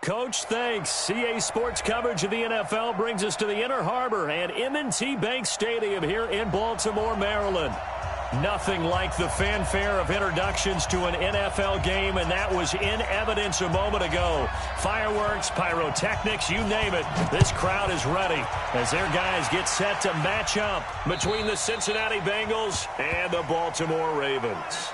Coach, thanks. CA Sports coverage of the NFL brings us to the Inner Harbor and M&T Bank Stadium here in Baltimore, Maryland. Nothing like the fanfare of introductions to an NFL game, and that was in evidence a moment ago. Fireworks, pyrotechnics, you name it. This crowd is ready as their guys get set to match up between the Cincinnati Bengals and the Baltimore Ravens.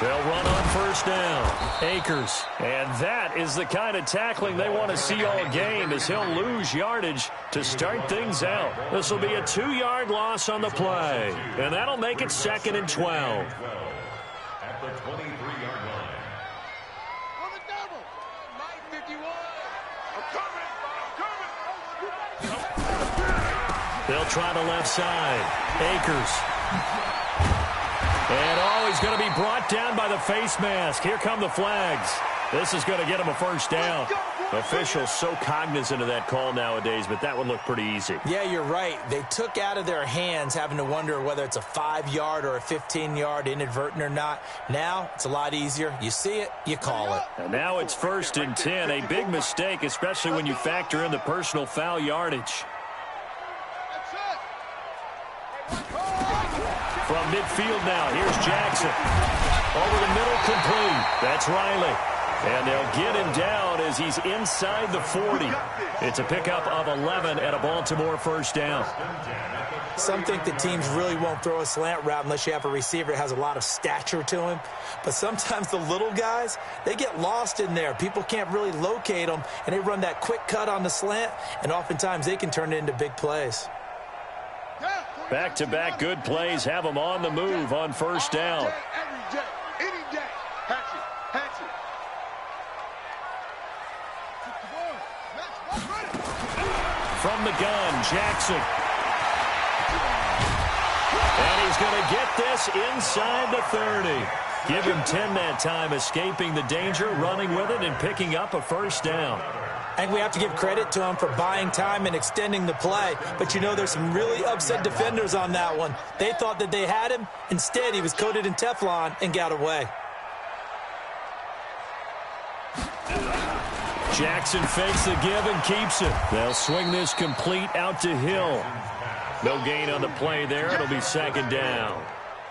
They'll run on first down. Akers. And that is the kind of tackling they want to see all game, as he'll lose yardage to start things out. This will be a 2-yard loss on the play. And that'll make it 2nd and 12. At the 23-yard line. On the double. Mike 51. I'm coming. They'll try the left side. Akers. And, he's going to be brought down by the face mask. Here come the flags. This is going to get him a first down. Officials so cognizant of that call nowadays, but that would look pretty easy. Yeah, you're right. They took out of their hands having to wonder whether it's a 5-yard or a 15-yard inadvertent or not. Now, it's a lot easier. You see it, you call it. And now it's 1st and 10. A big mistake, especially when you factor in the personal foul yardage. From midfield now, here's Jackson. Over the middle, complete. That's Riley. And they'll get him down as he's inside the 40. It's a pickup of 11 and a Baltimore first down. Some think the teams really won't throw a slant route unless you have a receiver that has a lot of stature to him. But sometimes the little guys, they get lost in there. People can't really locate them, and they run that quick cut on the slant, and oftentimes they can turn it into big plays. Back-to-back good plays have them on the move on first down. Every day, any day. Hatch it. From the gun, Jackson. And he's going to get this inside the 30. Give him 10 that time, escaping the danger, running with it, and picking up a first down. I think we have to give credit to him for buying time and extending the play. But, there's some really upset defenders on that one. They thought that they had him. Instead, he was coated in Teflon and got away. Jackson fakes the give and keeps it. They'll swing this complete out to Hill. No gain on the play there. It'll be 2nd down.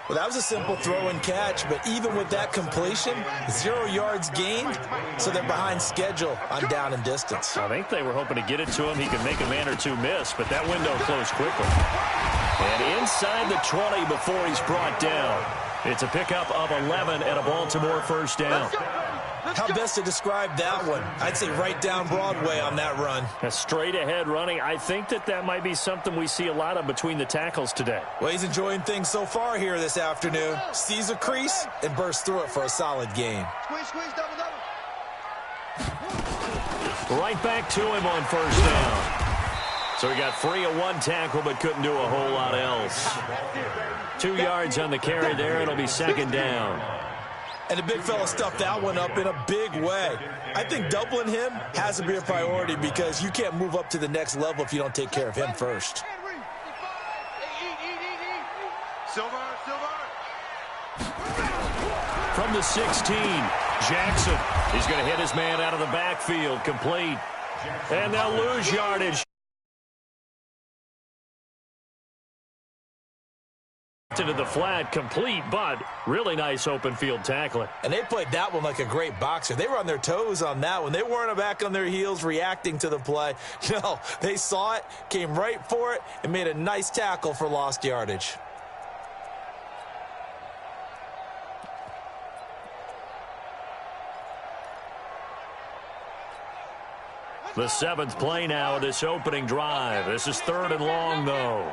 Well, that was a simple throw and catch, but even with that completion, 0 yards gained, so they're behind schedule on down and distance. I think they were hoping to get it to him. He could make a man or two miss, but that window closed quickly. And inside the 20 before he's brought down. It's a pickup of 11 and a Baltimore first down. How best to describe that one? I'd say right down Broadway on that run. A straight-ahead running. I think that might be something we see a lot of between the tackles today. Well, he's enjoying things so far here this afternoon. Sees a crease and bursts through it for a solid gain. Squeeze, double. Right back to him on first down. So he got free of one tackle but couldn't do a whole lot else. 2 yards on the carry there. It'll be 2nd down. And the big fella stuffed that one up in a big way. I think doubling him has to be a priority because you can't move up to the next level if you don't take care of him first. Silver. From the 16, Jackson. He's going to hit his man out of the backfield, complete. And they'll lose yardage. Into the flat, complete, but really nice open field tackling. And they played that one like a great boxer. They were on their toes on that one. They weren't back on their heels reacting to the play. No, they saw it, came right for it, and made a nice tackle for lost yardage. The 7th play now of this opening drive. This is 3rd and long, though.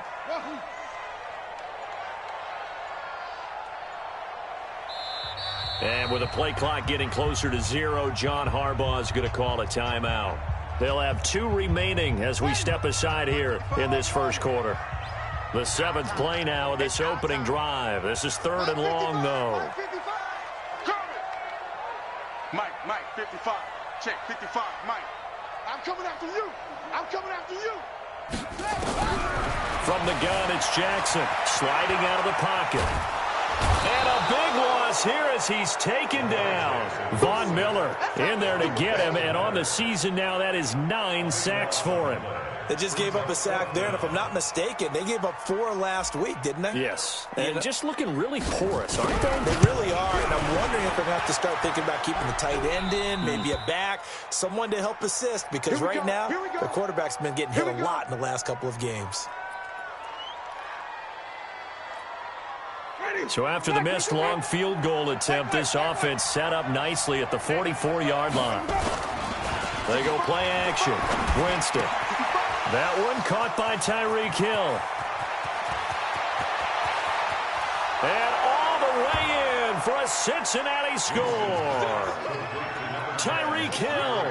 And with the play clock getting closer to 0, John Harbaugh is going to call a timeout. They'll have 2 remaining as we step aside here in this first quarter. The 7th play now of this opening drive. This is 3rd and long, though. Mike, 55. Check, 55, Mike. I'm coming after you. I'm coming after you. From the gun, it's Jackson sliding out of the pocket. And a big loss here as he's taken down. Von Miller in there to get him, and on the season now, that is 9 sacks for him. They just gave up a sack there, and if I'm not mistaken, they gave up 4 last week, didn't they? Yes, and just looking really porous, aren't they? They really are, and I'm wondering if they're going to have to start thinking about keeping the tight end in, maybe a back, someone to help assist, because right now, the quarterback's been getting hit a lot in the last couple of games. So after the missed long field goal attempt, this offense set up nicely at the 44-yard line. They go play action. Winston. That one caught by Tyreek Hill. And all the way in for a Cincinnati score. Tyreek Hill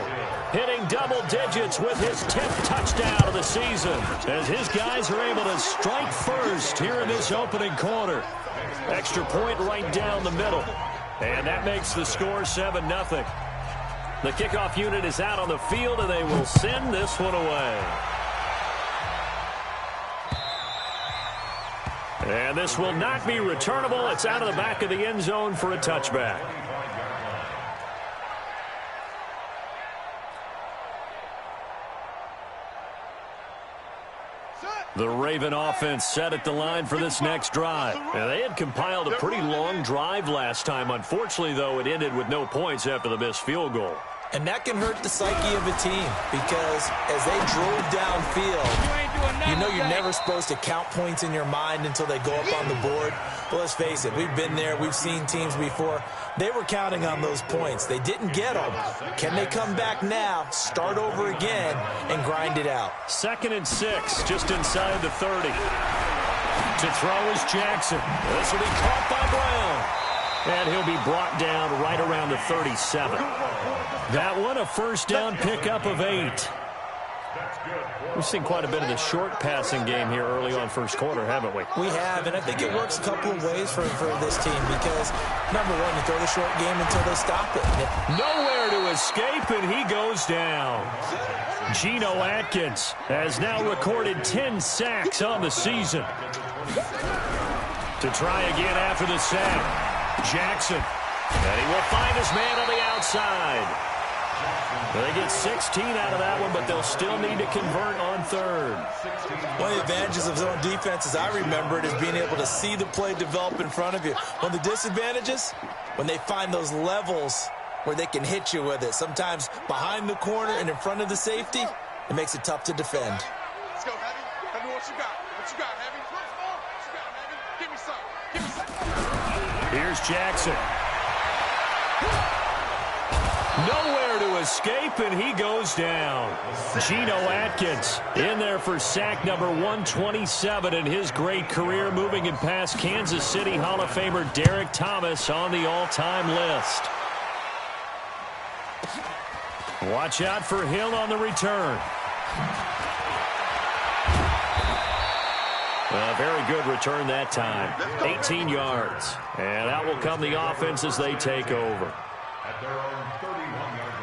hitting double digits with his 10th touchdown of the season as his guys are able to strike first here in this opening quarter. Extra point right down the middle. And that makes the score 7-0. The kickoff unit is out on the field, and they will send this one away. And this will not be returnable. It's out of the back of the end zone for a touchback. The Raven offense set at the line for this next drive. And they had compiled a pretty long drive last time. Unfortunately, though, it ended with no points after the missed field goal. And that can hurt the psyche of a team because as they drove downfield, you know you're never supposed to count points in your mind until they go up on the board. But let's face it, we've been there. We've seen teams before. They were counting on those points. They didn't get them. Can they come back now, start over again, and grind it out? 2nd and 6, just inside the 30. To throw is Jackson. This will be caught by Brown. And he'll be brought down right around the 37. That one, a first down pickup of 8. We've seen quite a bit of the short passing game here early on first quarter, haven't we? We have, and I think it works a couple of ways for this team because, number one, you throw the short game until they stop it. Nowhere to escape, and he goes down. Geno Atkins has now recorded 10 sacks on the season. To try again after the sack. Jackson, and he will find his man on the outside. They get 16 out of that one, but they'll still need to convert on 3rd. One of the advantages of zone defense, as I remember it, is being able to see the play develop in front of you. One of the disadvantages, when they find those levels where they can hit you with it, sometimes behind the corner and in front of the safety, it makes it tough to defend. Let's go, Heavy. Heavy, what you got? What you got, Heavy? What you got, Heavy? Give me some. Give me some. Here's Jackson. Nowhere to escape, and he goes down. Geno Atkins in there for sack number 127 in his great career, moving it past Kansas City Hall of Famer Derek Thomas on the all-time list. Watch out for Hill on the return. A very good return that time. 18 yards. And out will come the offense as they take over. At their own 31-yard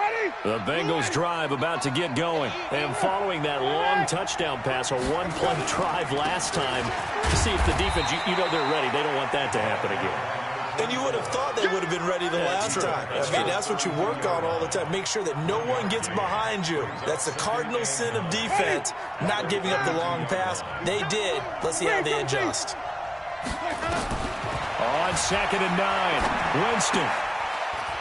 line. The Bengals drive about to get going. And following that long touchdown pass, a one-play drive last time, to see if the defense, you know they're ready. They don't want that to happen again. And you would have thought they would have been ready the last time. That's what you work on all the time. Make sure that no one gets behind you. That's the cardinal sin of defense, not giving up the long pass. They did. Let's see how they adjust. On 2nd and 9, Winston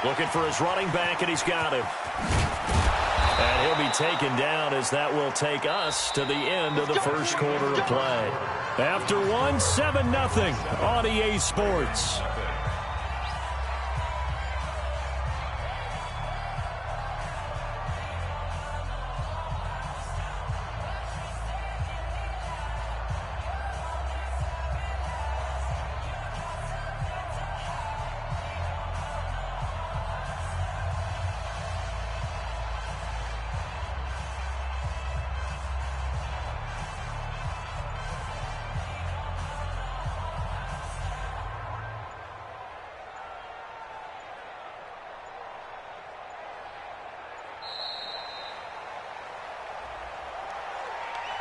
looking for his running back, and he's got him. And he'll be taken down as that will take us to the end of the first quarter of play. After one, 7-0 on EA Sports.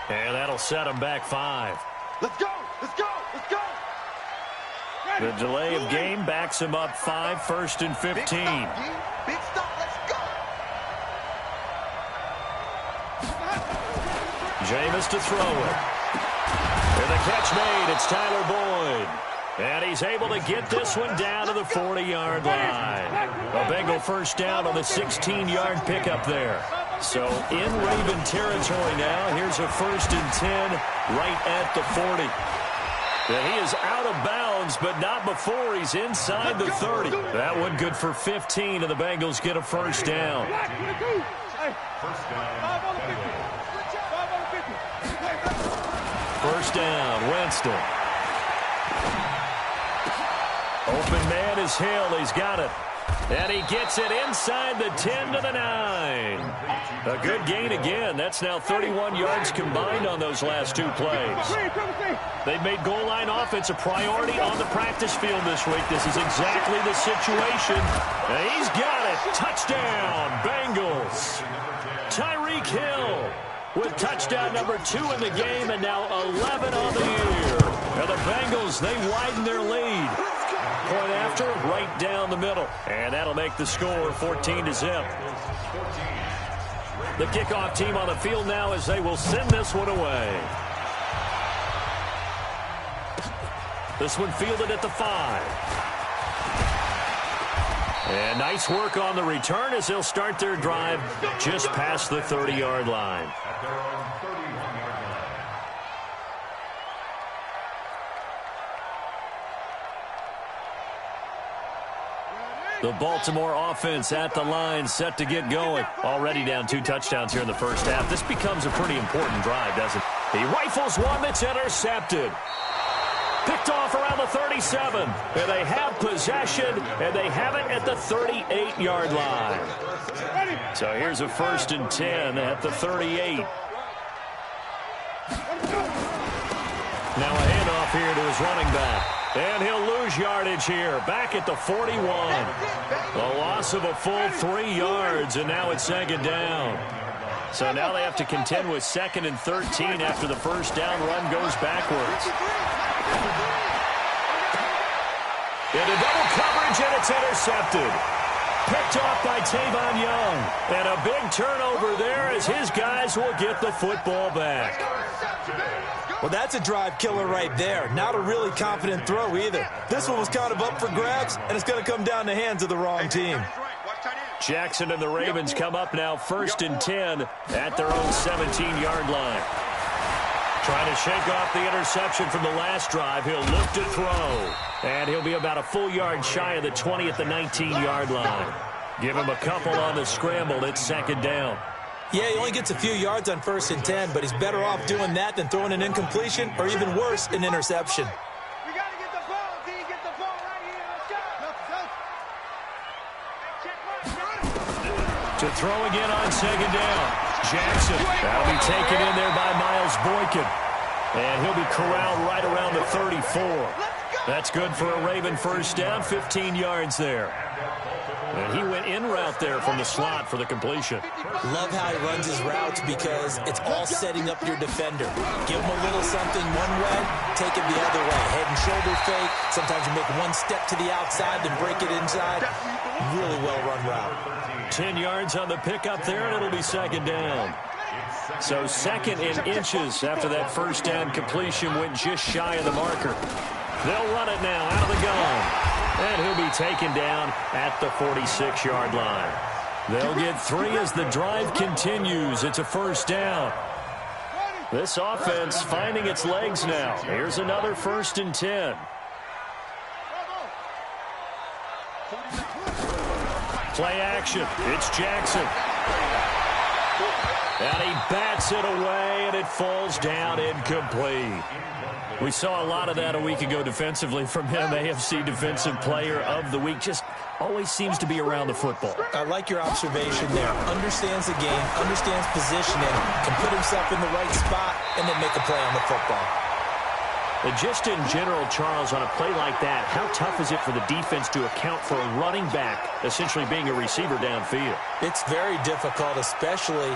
And that'll set them back 5. Let's go! Let's go! Let's go! The delay of game backs him up 5, 1st and 15. Big stop, let's go! Jameis to throw it. And the catch made. It's Tyler Boyd. And he's able to get this one down to the 40-yard line. A Bengal first down on the 16-yard pickup there. So in Raven territory now. Here's a 1st and 10 right at the 40. And he is out of bounds, but not before he's inside the 30. That one good for 15, and the Bengals get a first down. First down, Winston. Open man is Hill. He's got it. And he gets it inside the 10 to the 9. A good gain again. That's now 31 yards combined on those last 2 plays. They've made goal line offense a priority on the practice field this week. This is exactly the situation. And he's got it. Touchdown, Bengals. Tyreek Hill with touchdown number 2 in the game and now 11 on the year. And the Bengals, they widen their lead. Point after, right down the middle. And that'll make the score 14-0. The kickoff team on the field now as they will send this one away. This one fielded at the 5. And nice work on the return as they'll start their drive just past the 30-yard line. The Baltimore offense at the line, set to get going. Already down 2 touchdowns here in the first half. This becomes a pretty important drive, doesn't it? He rifles one that's intercepted. Picked off around the 37. And they have possession, and they have it at the 38-yard line. So here's a 1st and 10 at the 38. Now a handoff here to his running back. And he'll lose yardage here, back at the 41. A loss of a full 3 yards, and now it's 2nd down. So now they have to contend with 2nd and 13 after the first down run goes backwards. Into double coverage, and it's intercepted. Picked off by Tavon Young. And a big turnover there as his guys will get the football back. Well, that's a drive killer right there. Not a really confident throw either. This one was kind of up for grabs, and it's going to come down the hands of the wrong team. Jackson and the Ravens come up now 1st and 10 at their own 17-yard line. Trying to shake off the interception from the last drive. He'll look to throw. And he'll be about a full yard shy of the 20 at the 19-yard line. Give him a couple on the scramble. It's 2nd down. Yeah, he only gets a few yards on 1st and 10, but he's better off doing that than throwing an incompletion or even worse, an interception. We got to get the ball, D. Get the ball right here. Let's go. To throw again on 2nd down. Jackson. That'll be taken in there by Miles Boykin. And he'll be corralled right around the 34. That's good for a Raven first down, 15 yards there. And he went in route there from the slot for the completion. Love how he runs his routes because it's all setting up your defender. Give him a little something one way, take it the other way. Head and shoulder fake. Sometimes you make one step to the outside, then break it inside. Really well-run route. 10 yards on the pickup there, and it'll be 2nd down. So 2nd in inches after that first down completion went just shy of the marker. They'll run it now out of the gun. And he'll be taken down at the 46-yard line. They'll get 3 as the drive continues. It's a first down. This offense finding its legs now. Here's another 1st and 10. Play action. It's Jackson. And he bats it away, and it falls down incomplete. We saw a lot of that a week ago defensively from him. AFC Defensive Player of the Week. Just always seems to be around the football. I like your observation there. Understands the game, understands positioning, can put himself in the right spot, and then make a play on the football. And just in general, Charles, on a play like that, how tough is it for the defense to account for a running back essentially being a receiver downfield? It's very difficult, especially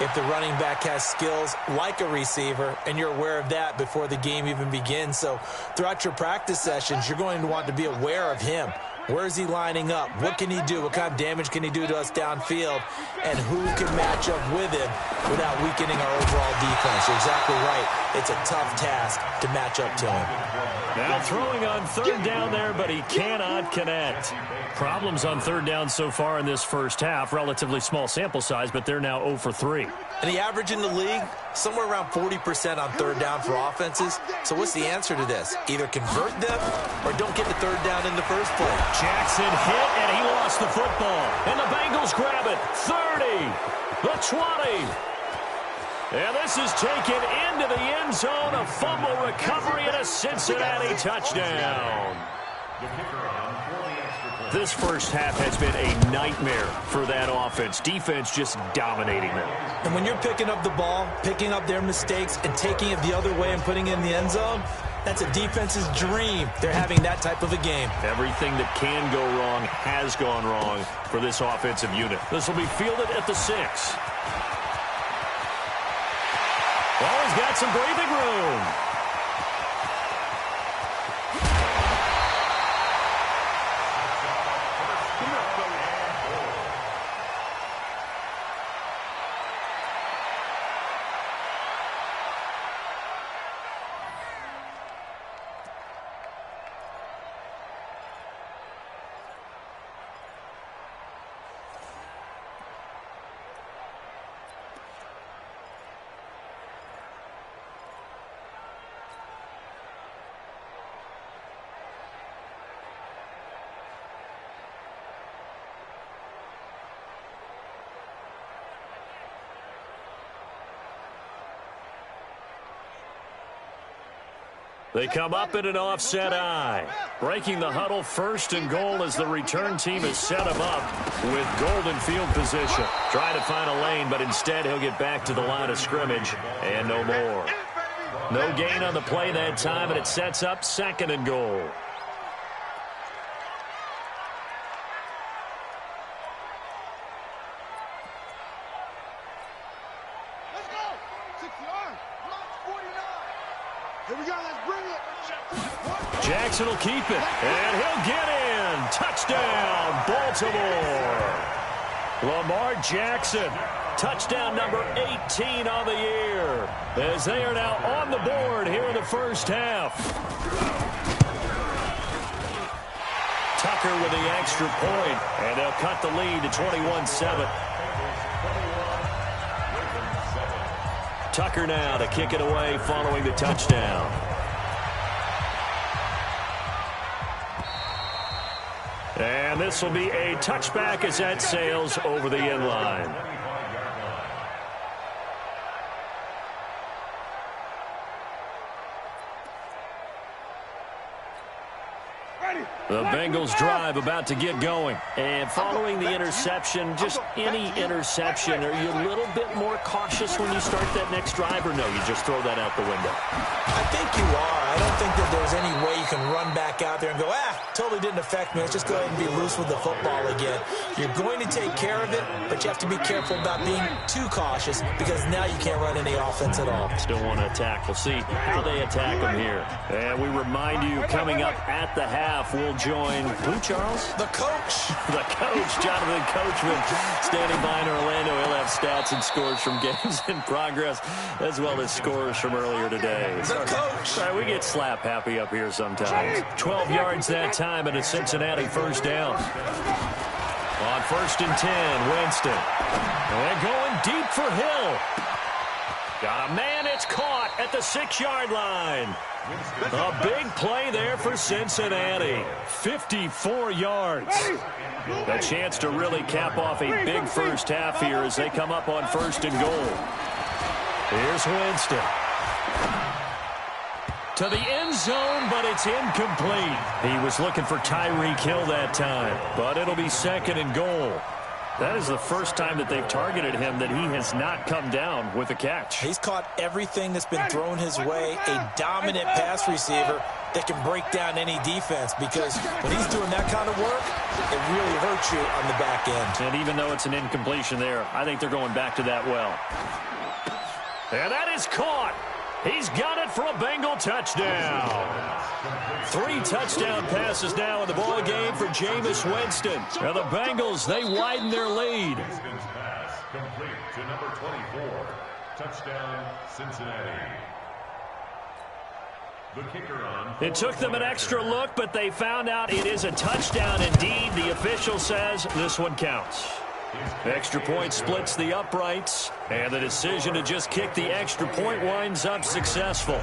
if the running back has skills like a receiver, and you're aware of that before the game even begins. So throughout your practice sessions, you're going to want to be aware of him. Where is he lining up? What can he do? What kind of damage can he do to us downfield? And who can match up with him without weakening our overall defense? You're exactly right. It's a tough task to match up to him. Now throwing on third down there, but he cannot connect. Problems on third down so far in this first half. Relatively small sample size, but they're now 0 for 3. And the average in the league, somewhere around 40% on third down for offenses. So what's the answer to this? Either convert them or don't get the third down in the first place. Jackson hit, and he lost the football. And the Bengals grab it. 30, the 20. And this is taken into the end zone. A fumble recovery and a Cincinnati touchdown. This first half has been a nightmare for that offense. Defense just dominating them. And when you're picking up the ball, picking up their mistakes, and taking it the other way and putting it in the end zone, that's a defense's dream. They're having that type of a game. Everything that can go wrong has gone wrong for this offensive unit. This will be fielded at the 6. Oh, he's got some breathing room. They come up in an offset eye. Breaking the huddle, 1st and goal as the return team has set him up with golden field position. Trying to find a lane, but instead he'll get back to the line of scrimmage and no more. No gain on the play that time, and it sets up 2nd and goal. Let's go. 6 yards. 49. Here we go. Let's bring it. Jackson will keep it, and he'll get in. Touchdown, Baltimore. Lamar Jackson, touchdown number 18 on the year, as they are now on the board here in the first half. Tucker with the extra point, and they'll cut the lead to 21-7. Tucker now to kick it away following the touchdown. And this will be a touchback as that sails over the end line. The Bengals drive about to get going. And following the interception, just any interception, are you a little bit more cautious when you start that next drive, or no, you just throw that out the window? I think you are. I don't think that there's any way you can run back out there and go, totally didn't affect me. Let's just go ahead and be loose with the football again. You're going to take care of it, but you have to be careful about being too cautious because now you can't run any offense at all. Still want to attack. We'll see how they attack them here. And we remind you, coming up at the half, we'll join who, Charles? The coach. The coach, Jonathan Coachman, standing by in Orlando. He'll have stats and scores from games in progress, as well as scores from earlier today. The coach. Sorry, we get slap happy up here sometimes. 12 yards that time and a Cincinnati first down. On 1st and 10, Winston. And going deep for Hill. Got a man, it's caught at the 6-yard line. A big play there for Cincinnati. 54 yards. A chance to really cap off a big first half here as they come up on 1st and goal. Here's Winston. To the end zone, but it's incomplete. He was looking for Tyreek Hill that time, but it'll be 2nd and goal. That is the first time that they've targeted him that he has not come down with a catch. He's caught everything that's been thrown his way. A dominant pass receiver, that can break down any defense, because when he's doing that kind of work, it really hurts you on the back end. And even though it's an incompletion there, I think they're going back to that well. And that is caught. He's got it for a Bengal touchdown. 3 touchdown passes now in the ball game for Jameis Winston. And the Bengals, they widen their lead. Winston's pass complete to number 24. Touchdown, Cincinnati. The kicker on. It took them an extra look, but they found out it is a touchdown indeed. The official says this one counts. Extra point splits the uprights, and the decision to just kick the extra point winds up successful.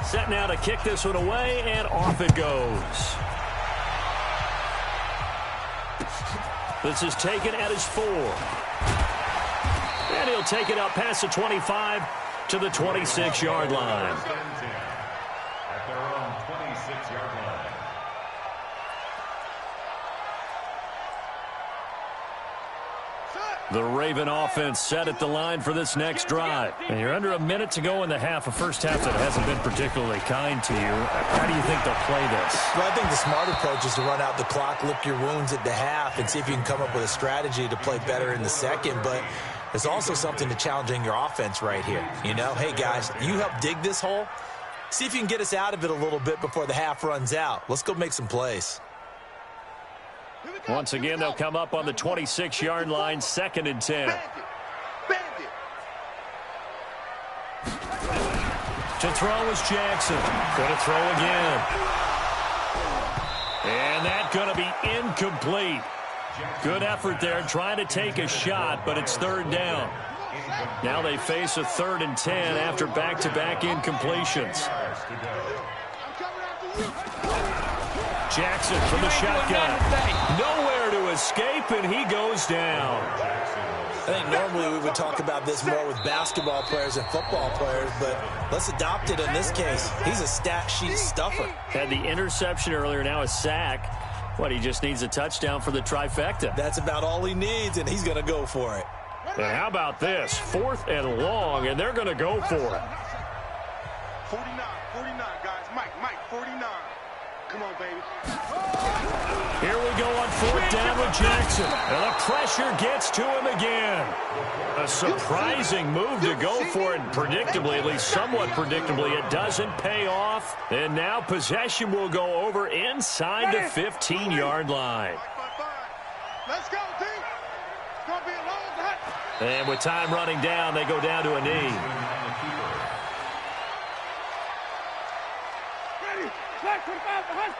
Set now to kick this one away, and off it goes. This is taken at his 4. And he'll take it out past the 25 to the 26-yard line. At their own 26-yard line. The Raven offense set at the line for this next drive. And you're under a minute to go in the half, a first half that hasn't been particularly kind to you. How do you think they'll play this? Well, I think the smart approach is to run out the clock, lick your wounds at the half, and see if you can come up with a strategy to play better in the second. But there's also something to challenging your offense right here. You know, hey, guys, you help dig this hole. See if you can get us out of it a little bit before the half runs out. Let's go make some plays. Once again, they'll come up on the 26-yard line, 2nd and 10. To throw is Jackson. Going to throw again. And that's going to be incomplete. Good effort there, trying to take a shot, but it's 3rd down. Now they face a 3rd and 10 after back-to-back incompletions. Jackson from the shotgun. Nowhere to escape, and he goes down. I think normally we would talk about this more with basketball players and football players, but let's adopt it in this case. He's a stat sheet stuffer. Had the interception earlier, now a sack. What, he just needs a touchdown for the trifecta. That's about all he needs, and he's going to go for it. And how about this? 4th and long, and they're going to go for it. 49, guys. Mike, 49. Come on, baby. Here we go on 4th down with Jackson. And the pressure gets to him again. A surprising move to go for it. Predictably, at least somewhat predictably, it doesn't pay off. And now possession will go over inside the 15-yard line. Let's go, team. It's going to be a long night. And with time running down, they go down to a knee. Ready. Flag 25 behind.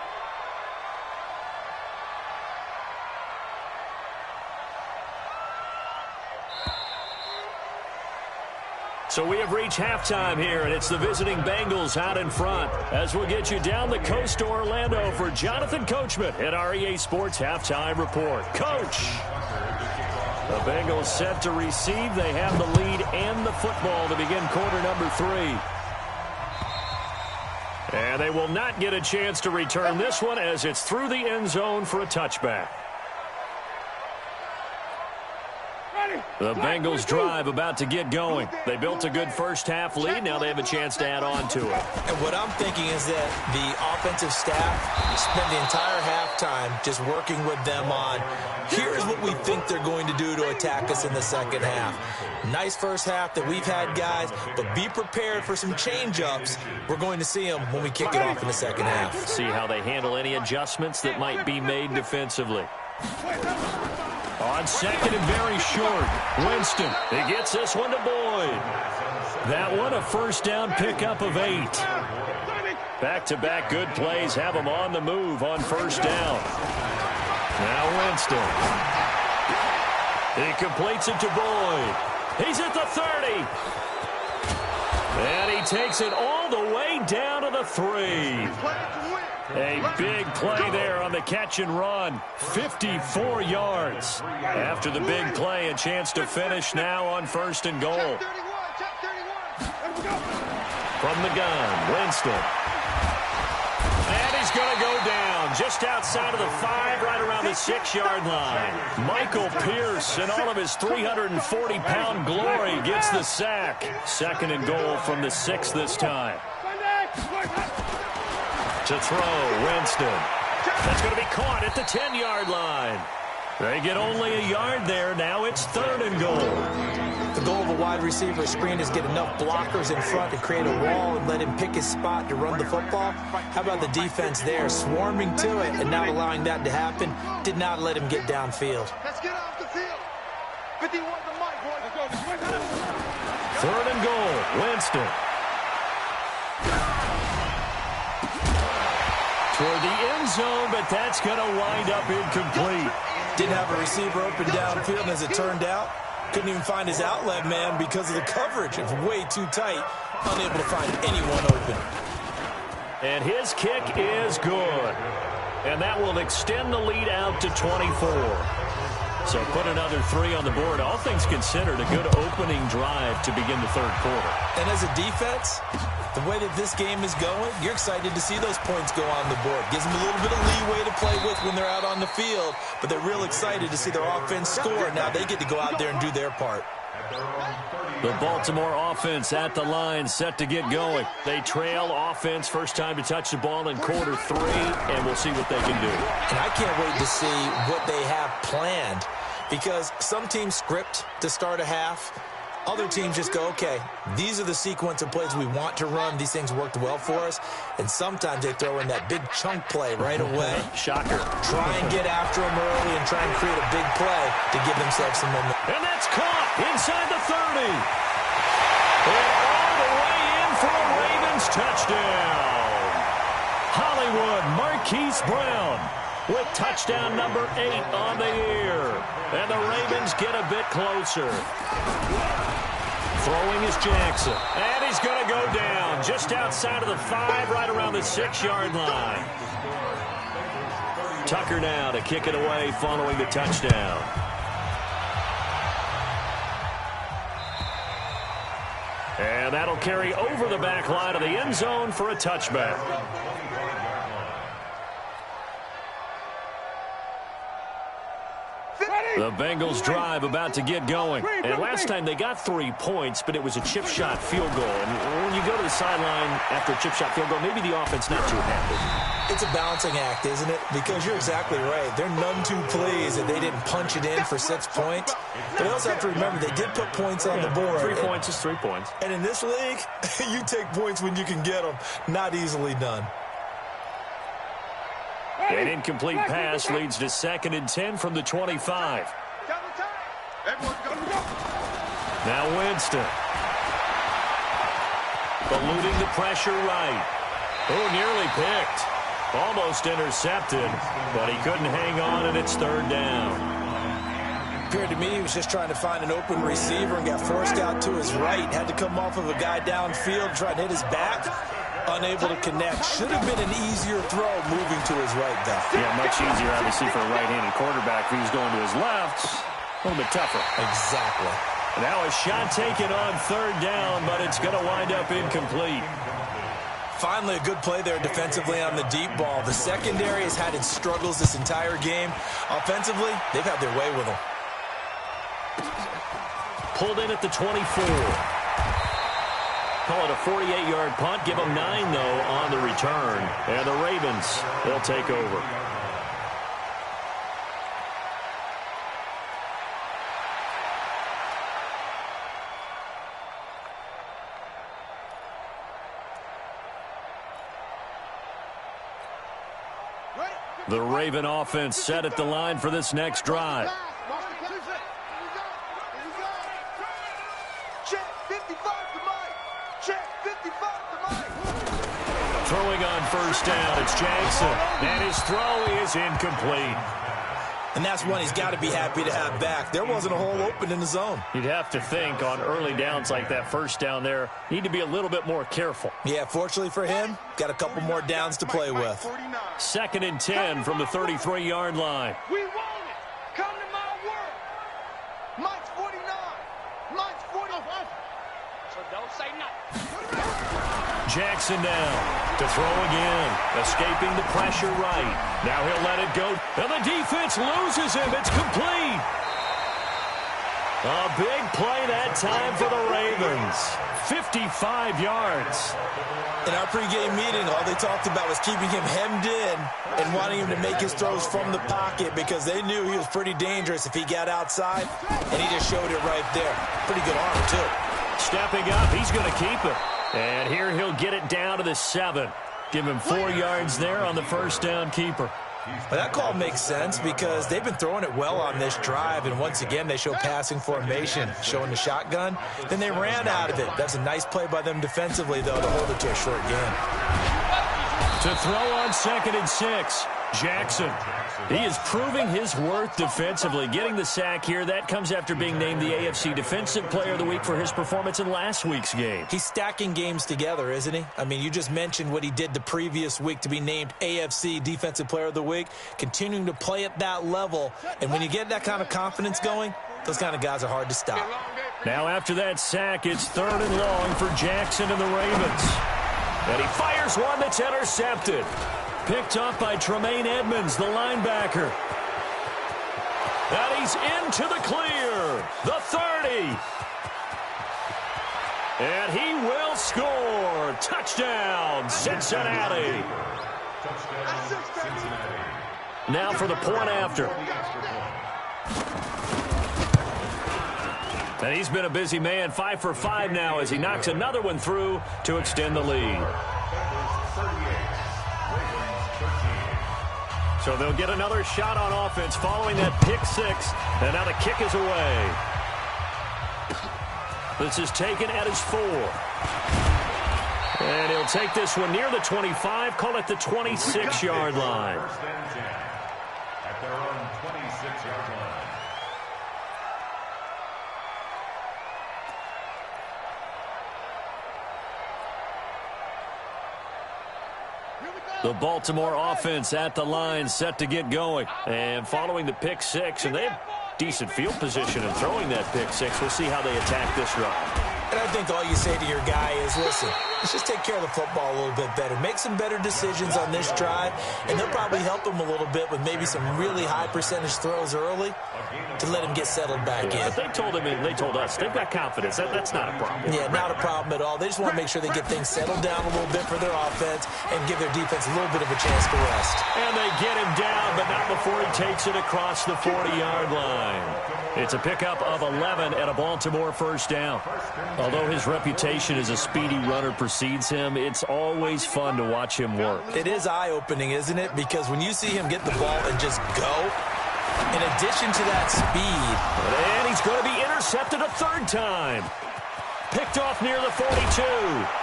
So we have reached halftime here, and it's the visiting Bengals out in front. As we'll get you down the coast to Orlando for Jonathan Coachman at our EA Sports Halftime Report. Coach! The Bengals set to receive. They have the lead and the football to begin quarter number 3. And they will not get a chance to return this one as it's through the end zone for a touchback. The Bengals drive about to get going. They built a good first half lead. Now they have a chance to add on to it. And what I'm thinking is that the offensive staff spent the entire halftime just working with them on, here's what we think they're going to do to attack us in the second half. Nice first half that we've had, guys, but be prepared for some change-ups. We're going to see them when we kick it off in the second half. See how they handle any adjustments that might be made defensively. On 2nd and very short, Winston. He gets this one to Boyd. That one a first down pickup of 8. Back-to-back good plays have him on the move on first down. Now Winston. He completes it to Boyd. He's at the 30. And he takes it all the way down to the 3. A big play there on the catch and run. 54 yards. After the big play, a chance to finish now on 1st and goal. From the gun, Winston. And he's going to go down just outside of the 5, right around the 6-yard line. Michael Pierce, in all of his 340-pound glory, gets the sack. 2nd and goal from the 6 this time. To throw, Winston. That's going to be caught at the 10-yard line. They get only a yard there. Now it's 3rd and goal. The goal of a wide receiver screen is get enough blockers in front to create a wall and let him pick his spot to run the football. How about the defense there, swarming to it and not allowing that to happen? Did not let him get downfield. Let's get off the field. 51 the mic, boys. 3rd and goal, Winston. Toward the end zone, but that's going to wind up incomplete. Didn't have a receiver open downfield, and as it turned out, couldn't even find his outlet man because of the coverage. It was way too tight, unable to find anyone open. And his kick is good. And that will extend the lead out to 24. So put another 3 on the board. All things considered, a good opening drive to begin the 3rd quarter. And as a defense, the way that this game is going, you're excited to see those points go on the board. Gives them a little bit of leeway to play with when they're out on the field, but they're real excited to see their offense score. Now they get to go out there and do their part. The Baltimore offense at the line, set to get going. They trail offense, first time to touch the ball in quarter 3, and we'll see what they can do. And I can't wait to see what they have planned, because some teams script to start a half. Other teams just go, okay, these are the sequence of plays we want to run. These things worked well for us. And sometimes they throw in that big chunk play right away. Shocker. Try and get after them early and try and create a big play to give themselves some momentum. And that's caught inside the 30. And all the way in for a Ravens touchdown. Hollywood Marquise Brown with touchdown number 8 on the year. And the Ravens get a bit closer. Throwing is Jackson. And he's going to go down just outside of the 5, right around the 6-yard line. Tucker now to kick it away following the touchdown. And that'll carry over the back line of the end zone for a touchback. The Bengals drive about to get going. And last time they got 3 points, but it was a chip shot field goal. And when you go to the sideline after a chip shot field goal, maybe the offense not too happy. It's a balancing act, isn't it? Because you're exactly right. They're none too pleased that they didn't punch it in for 6 points. But you also have to remember they did put points on the board. 3 points is 3 points. And in this league, you take points when you can get them. Not easily done. An incomplete pass leads to 2nd and 10 from the 25. Now Winston. Eluding the pressure right. Oh, nearly picked. Almost intercepted, but he couldn't hang on, and it's 3rd down. Appeared to me he was just trying to find an open receiver and got forced out to his right. Had to come off of a guy downfield, try to hit his back. Unable to connect. Should have been an easier throw moving to his right, though. Yeah, much easier, obviously, for a right-handed quarterback. If he's going to his left, a little bit tougher. Exactly. Now a shot taken on 3rd down, but it's going to wind up incomplete. Finally, a good play there defensively on the deep ball. The secondary has had its struggles this entire game. Offensively, they've had their way with them. Pulled in at the 24. Call it a 48-yard punt. Give them 9, though, on the return. And the Ravens, they'll take over. The Raven offense set at the line for this next drive. Throwing on 1st down, it's Jackson. And his throw is incomplete. And that's one he's got to be happy to have back. There wasn't a hole open in the zone. You'd have to think on early downs like that 1st down there, need to be a little bit more careful. Yeah, fortunately for him, got a couple more downs to play with. 2nd and 10 from the 33-yard line. We want it. Come to my world. Mike's 49. Mike's 45. So don't say nothing. Jackson down to throw again. Escaping the pressure right. Now he'll let it go. And the defense loses him. It's complete. A big play that time for the Ravens. 55 yards. In our pregame meeting, all they talked about was keeping him hemmed in and wanting him to make his throws from the pocket because they knew he was pretty dangerous if he got outside, and he just showed it right there. Pretty good arm, too. Stepping up, he's going to keep it. And here he'll get it down to the 7. Give him 4 yards there on the first down keeper. But that call makes sense because they've been throwing it well on this drive, and once again they show passing formation, showing the shotgun. Then they ran out of it. That's a nice play by them defensively, though, to hold it to a short gain. To throw on 2nd and 6, Jackson. He is proving his worth defensively. Getting the sack here, that comes after being named the AFC Defensive Player of the Week for his performance in last week's game. He's stacking games together, isn't he? I mean, you just mentioned what he did the previous week to be named AFC Defensive Player of the Week, continuing to play at that level. And when you get that kind of confidence going, those kind of guys are hard to stop. Now after that sack, it's 3rd and long for Jackson and the Ravens. And he fires one that's intercepted. Picked up by Tremaine Edmonds, the linebacker. And he's into the clear. The 30. And he will score. Touchdown, Cincinnati. Now for the point after. And he's been a busy man, 5 for 5 now as he knocks another one through to extend the lead. So they'll get another shot on offense following that pick 6. And now the kick is away. This is taken at his 4. And he'll take this one near the 25, call it the 26-yard line. At their own 26-yard line. The Baltimore offense at the line, set to get going. And following the pick 6, and they have decent field position in throwing that pick 6. We'll see how they attack this drive. And I think all you say to your guy is, listen, let's just take care of the football a little bit better. Make some better decisions on this drive, and they'll probably help him a little bit with maybe some really high percentage throws early to let him get settled back in. But they told us, they've got confidence. That's not a problem. Yeah, not a problem at all. They just want to make sure they get things settled down a little bit for their offense and give their defense a little bit of a chance to rest. And they get him down, but not before he takes it across the 40-yard line. It's a pickup of 11 and a Baltimore first down. Although his reputation as a speedy runner precedes him, it's always fun to watch him work. It is eye-opening, isn't it? Because when you see him get the ball and just go, in addition to that speed. And he's going to be intercepted a 3rd time. Picked off near the 42.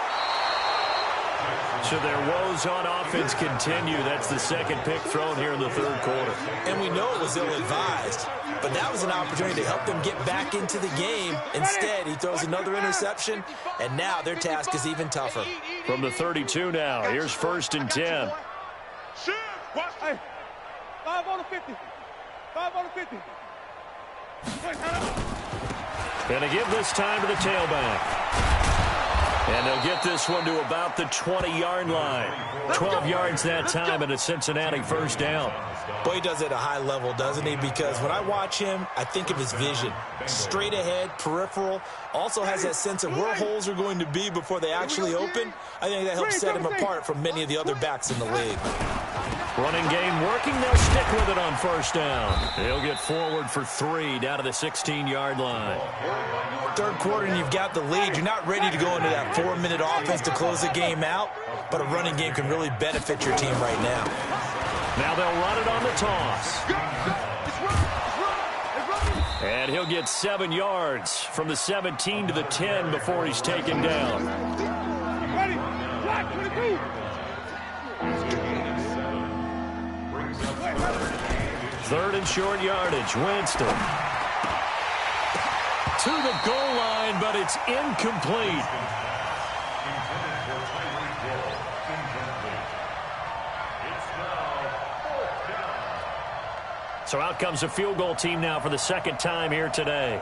So their woes on offense continue. That's the 2nd pick thrown here in the 3rd quarter. And we know it was ill-advised, but that was an opportunity to help them get back into the game. Instead, he throws another interception, and now their task is even tougher. From the 32 now, here's 1st and 10. Hey, 5 on the 50. 5 on the 50. Going to give this time to the tailback. And they'll get this one to about the 20-yard line. 12 yards that time, and a Cincinnati first down. Boy, he does it at a high level, doesn't he? Because when I watch him, I think of his vision. Straight ahead, peripheral. Also has that sense of where holes are going to be before they actually open. I think that helps set him apart from many of the other backs in the league. Running game working. They'll stick with it on first down. He'll get forward for 3 down to the 16-yard line. 3rd quarter and you've got the lead. You're not ready to go into that 4-minute offense to close the game out, but a running game can really benefit your team right now. Now they'll run it on the toss. And he'll get 7 yards from the 17 to the 10 before he's taken down. Ready? Black 22. 3rd and short yardage. Winston. To the goal line, but it's incomplete. So out comes a field goal team now for the 2nd time here today.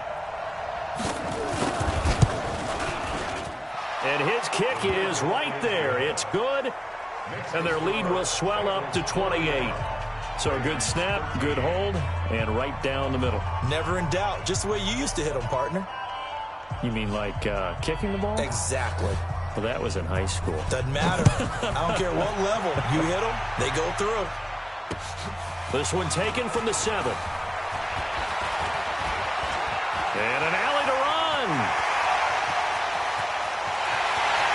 And his kick is right there. It's good. And their lead will swell up to 28. So a good snap, good hold, and right down the middle. Never in doubt. Just the way you used to hit them, partner. You mean like kicking the ball? Exactly. Well, that was in high school. Doesn't matter. I don't care what level. You hit them, they go through. This one taken from the 7. And an alley to run.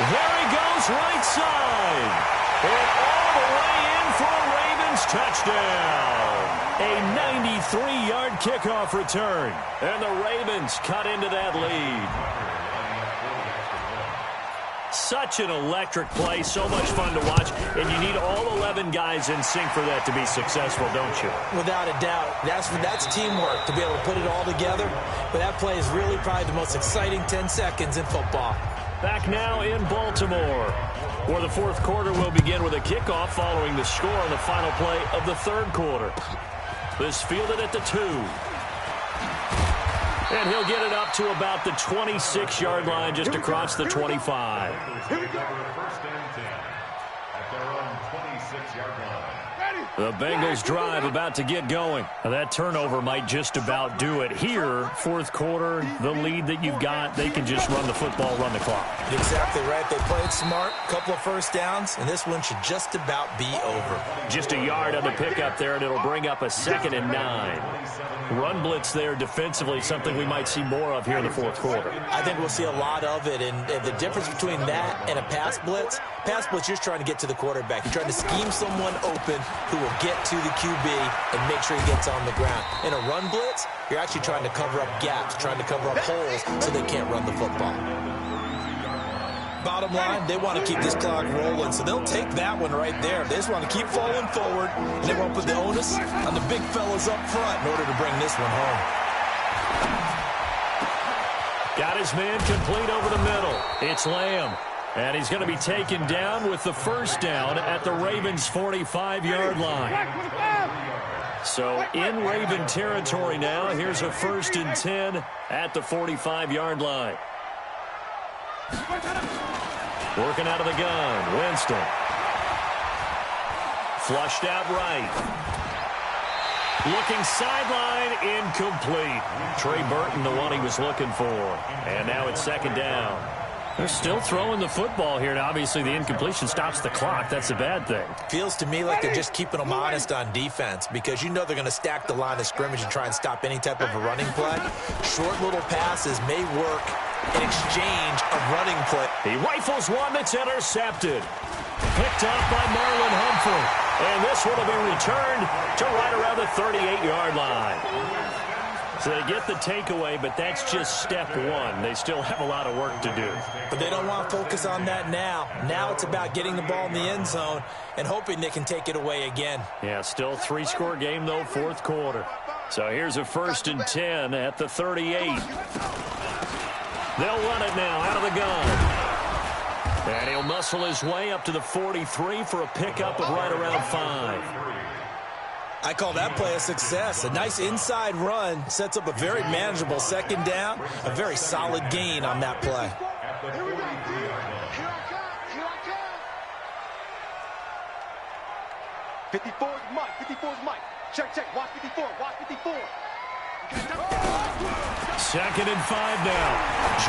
There he goes, right side. And all the way in for a Ravens touchdown. A 93-yard kickoff return. And the Ravens cut into that lead. Such an electric play, so much fun to watch, and you need all 11 guys in sync for that to be successful, don't you? Without a doubt. That's teamwork to be able to put it all together. But that play is really probably the most exciting 10 seconds in football. Back now in Baltimore, where the fourth quarter will begin with a kickoff following the score on the final play of the third quarter. This fielded at the 2. And he'll get it up to about the 26-yard line just across the 25. Here we go. First and 10 at their own 26-yard line. The Bengals drive about to get going. Now that turnover might just about do it. Here, fourth quarter, the lead that you've got, they can just run the football, run the clock. Exactly right. They played smart, couple of first downs, and this one should just about be over. Just a yard on the pickup there, and it'll bring up a 2nd and 9. Run blitz there defensively, something we might see more of here in the fourth quarter. I think we'll see a lot of it, and the difference between that and a pass blitz, you're just trying to get to the quarterback. You're trying to scheme someone open who will get to the QB and make sure he gets on the ground. In a run blitz, you're actually trying to cover up gaps, trying to cover up holes so they can't run the football. Bottom line, they want to keep this clock rolling, so they'll take that one right there. They just want to keep falling forward, and they want to put the onus on the big fellas up front in order to bring this one home. Got his man complete over the middle. It's Lamb. And he's going to be taken down with the first down at the Ravens' 45-yard line. So in Raven territory now, here's a 1st and 10 at the 45-yard line. Working out of the gun, Winston. Flushed out right. Looking sideline, incomplete. Trey Burton, the one he was looking for. And now it's 2nd down. They're still throwing the football here, and obviously the incompletion stops the clock. That's a bad thing. Feels to me like they're just keeping them honest on defense because you know they're going to stack the line of scrimmage and try and stop any type of a running play. Short little passes may work in exchange of running play. He rifles one that's intercepted. Picked up by Marlon Humphrey. And this one will be returned to right around the 38-yard line. So they get the takeaway, but that's just step one. They still have a lot of work to do. But they don't want to focus on that now. Now it's about getting the ball in the end zone and hoping they can take it away again. Yeah, still 3-score game, though, fourth quarter. So here's a 1st and 10 at the 38. They'll run it now out of the gun. And he'll muscle his way up to the 43 for a pickup of right around 5. I call that play a success. A nice inside run sets up a very manageable 2nd down. A very solid gain on that play. Here we go. Here I come. 54's Mike. 54's Mike. Check. Watch 54. Watch 54. 2nd and 5 now.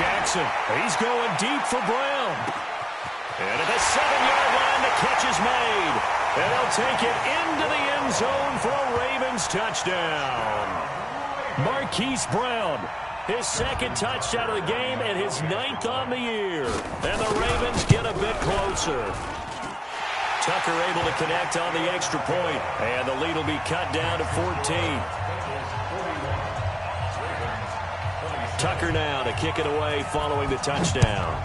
Jackson. He's going deep for Brown. And at the 7-yard line, the catch is made. And they'll take it into the end zone for a Ravens touchdown. Marquise Brown, his 2nd touchdown of the game and his 9th on the year. And the Ravens get a bit closer. Tucker able to connect on the extra point. And the lead will be cut down to 14. Tucker now to kick it away following the touchdown.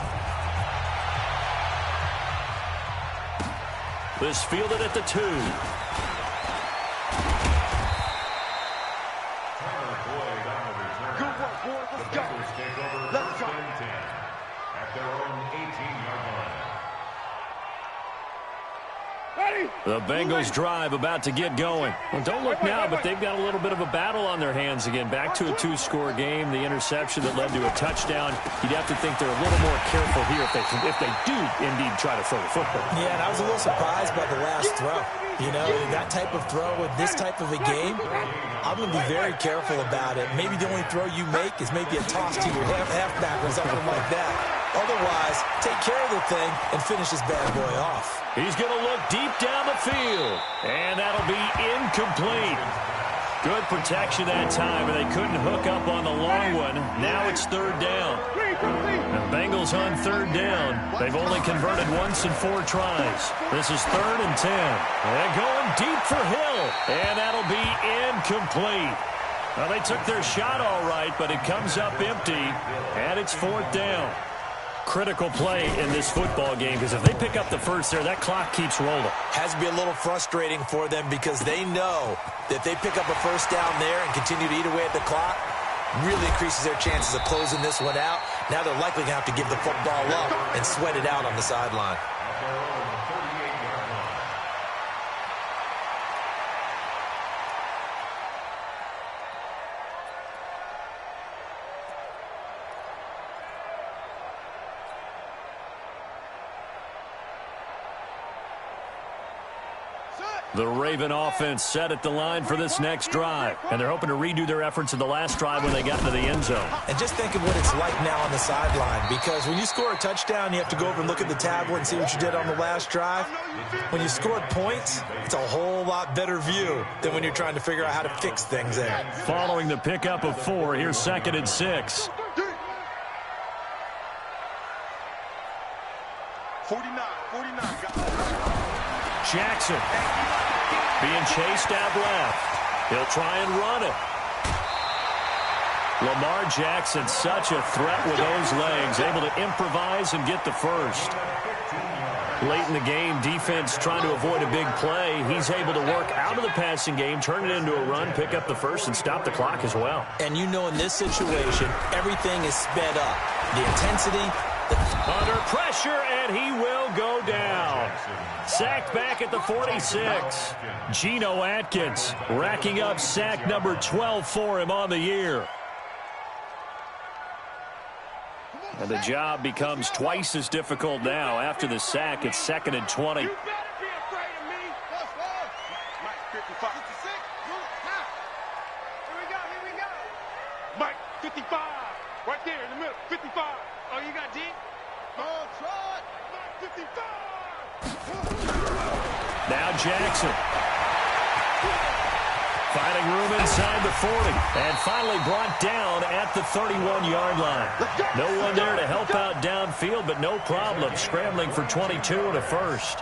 This fielded at the 2. Let's go. Let's go. At their own 18-yard line. The Bengals drive about to get going. Well, don't look now, but they've got a little bit of a battle on their hands again. Back to a two-score game. The interception that led to a touchdown. You'd have to think they're a little more careful here if they do indeed try to throw the football. Yeah, and I was a little surprised by the last throw. You know, that type of throw with this type of a game, I'm going to be very careful about it. Maybe the only throw you make is maybe a toss to your halfback or something like that. Otherwise, take care of the thing and finish this bad boy off. He's going to look deep down the field, and that'll be incomplete. Good protection that time, and they couldn't hook up on the long one. Now it's third down. The Bengals on third down. They've only converted once in 4 tries. This is 3rd and 10. They're going deep for Hill, and that'll be incomplete. Well, they took their shot all right, but it comes up empty, and it's 4th down. Critical play in this football game, because if they pick up the first there, that clock keeps rolling. Has to be a little frustrating for them because they know that if they pick up a first down there and continue to eat away at the clock, really increases their chances of closing this one out. Now they're likely going to have to give the football up and sweat it out on the sideline. The Raven offense set at the line for this next drive, and they're hoping to redo their efforts in the last drive when they got into the end zone. And just think of what it's like now on the sideline, because when you score a touchdown, you have to go over and look at the tablet and see what you did on the last drive. When you scored points, it's a whole lot better view than when you're trying to figure out how to fix things there. Following the pickup of 4, here's 2nd and 6. 49. Jackson being chased out left. He'll try and run it. Lamar Jackson, such a threat with those legs, able to improvise and get the first. Late in the game, defense trying to avoid a big play. He's able to work out of the passing game, turn it into a run, pick up the first, and stop the clock as well. And you know in this situation, everything is sped up. The intensity, under pressure, and he will go down. Sacked back at the 46. Geno Atkins racking up sack number 12 for him on the year. And the job becomes twice as difficult now. After the sack, it's 2nd and 20. You better be afraid of me. Mike 55. Here we go. Mike 55. Right there in the middle. 55. Oh, you got D? Oh, try. Mike 55. Now Jackson. Finding room inside the 40. And finally brought down at the 31-yard line. No one there to help out downfield, but no problem. Scrambling for 22 and a first.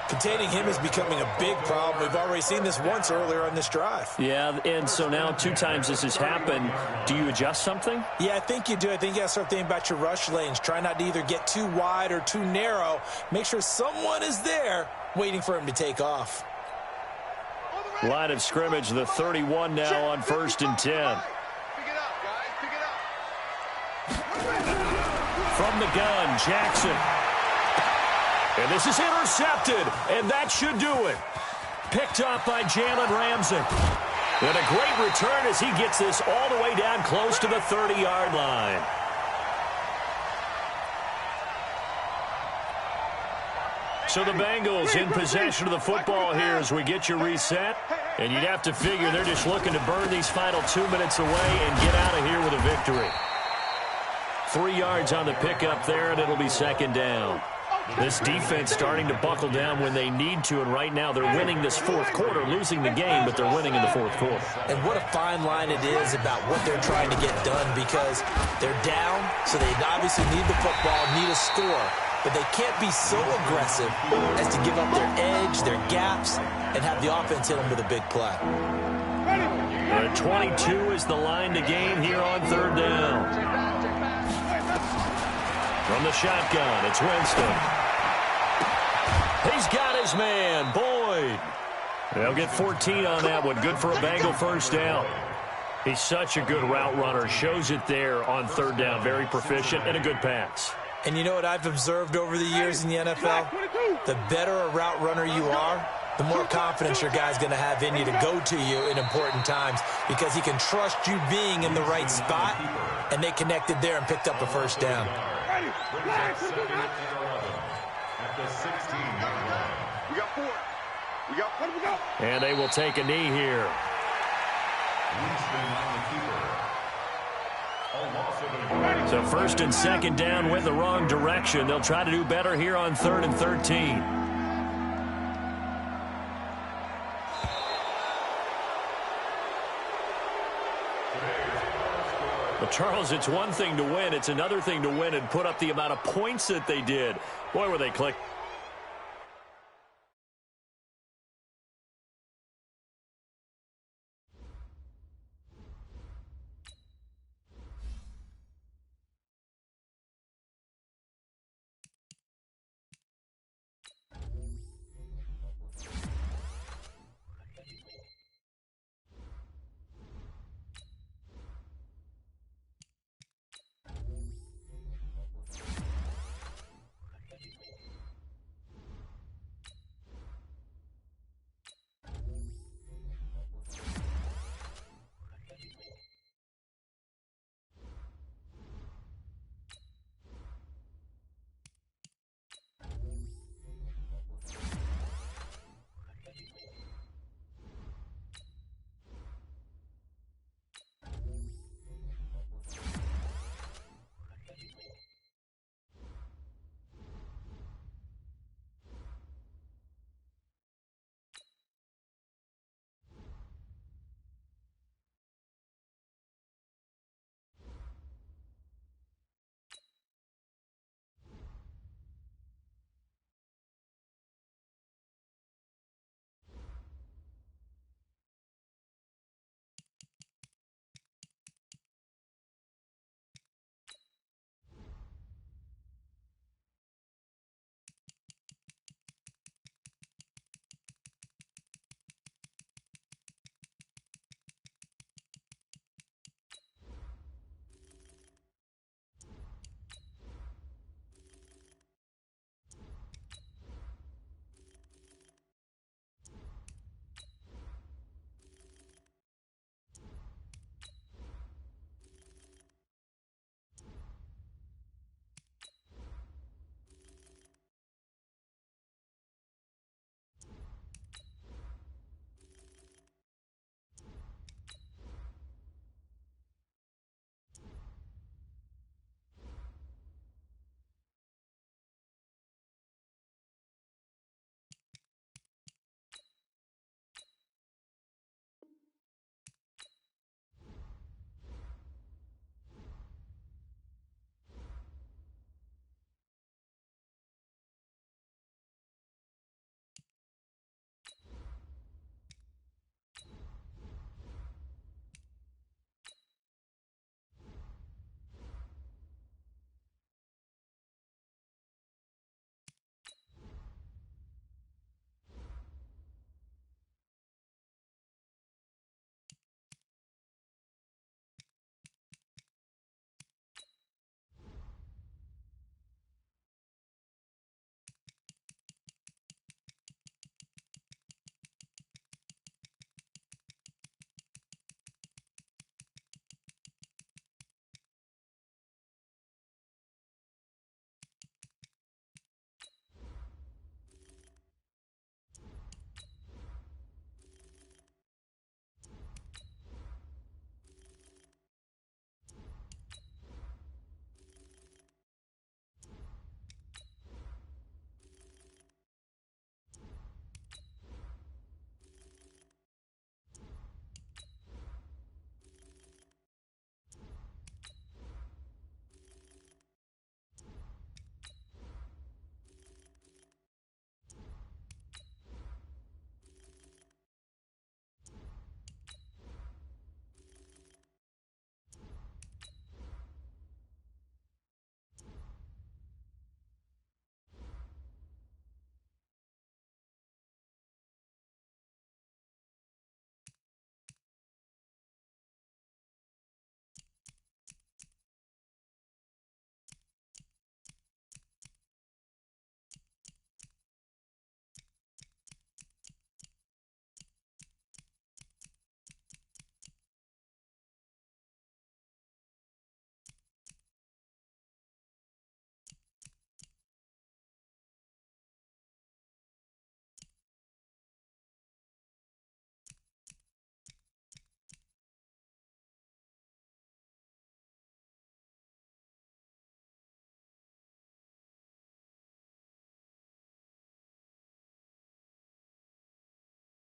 containing him is becoming a big problem. We've already seen this once earlier on this drive. Yeah, and so now 2 times this has happened. Do you adjust something? Yeah, I think you do. I think you got to start thinking about your rush lanes. Try not to either get too wide or too narrow. Make sure someone is there waiting for him to take off. Line of scrimmage, the 31 now on 1st and 10. Pick it up, guys. Pick it up. From the gun, Jackson. And this is intercepted, and that should do it. Picked up by Jalen Ramsey. And a great return as he gets this all the way down close to the 30-yard line. So the Bengals in possession of the football here as we get you reset. And you'd have to figure they're just looking to burn these final 2 minutes away and get out of here with a victory. 3 yards on the pickup there, and it'll be 2nd down. This defense starting to buckle down when they need to, and right now they're winning this 4th quarter, losing the game, but they're winning in the 4th quarter. And what a fine line it is about what they're trying to get done, because they're down, so they obviously need the football, need a score, but they can't be so aggressive as to give up their edge, their gaps, and have the offense hit them with a big play. 22 is the line to gain here on 3rd down. From the shotgun, it's Winston. He's got his man, Boyd. They'll get 14 on that one. Good for a Bengal 1st down. He's such a good route runner. Shows it there on 3rd down. Very proficient and a good pass. And you know what I've observed over the years in the NFL? The better a route runner you are, the more confidence your guy's going to have in you to go to you in important times because he can trust you being in the right spot, and they connected there and picked up a first down. And they will take a knee here. So first and second down with the wrong direction. They'll try to do better here on 3rd and 13. Well, Charles, it's one thing to win. It's another thing to win and put up the amount of points that they did. Boy, were they clicked.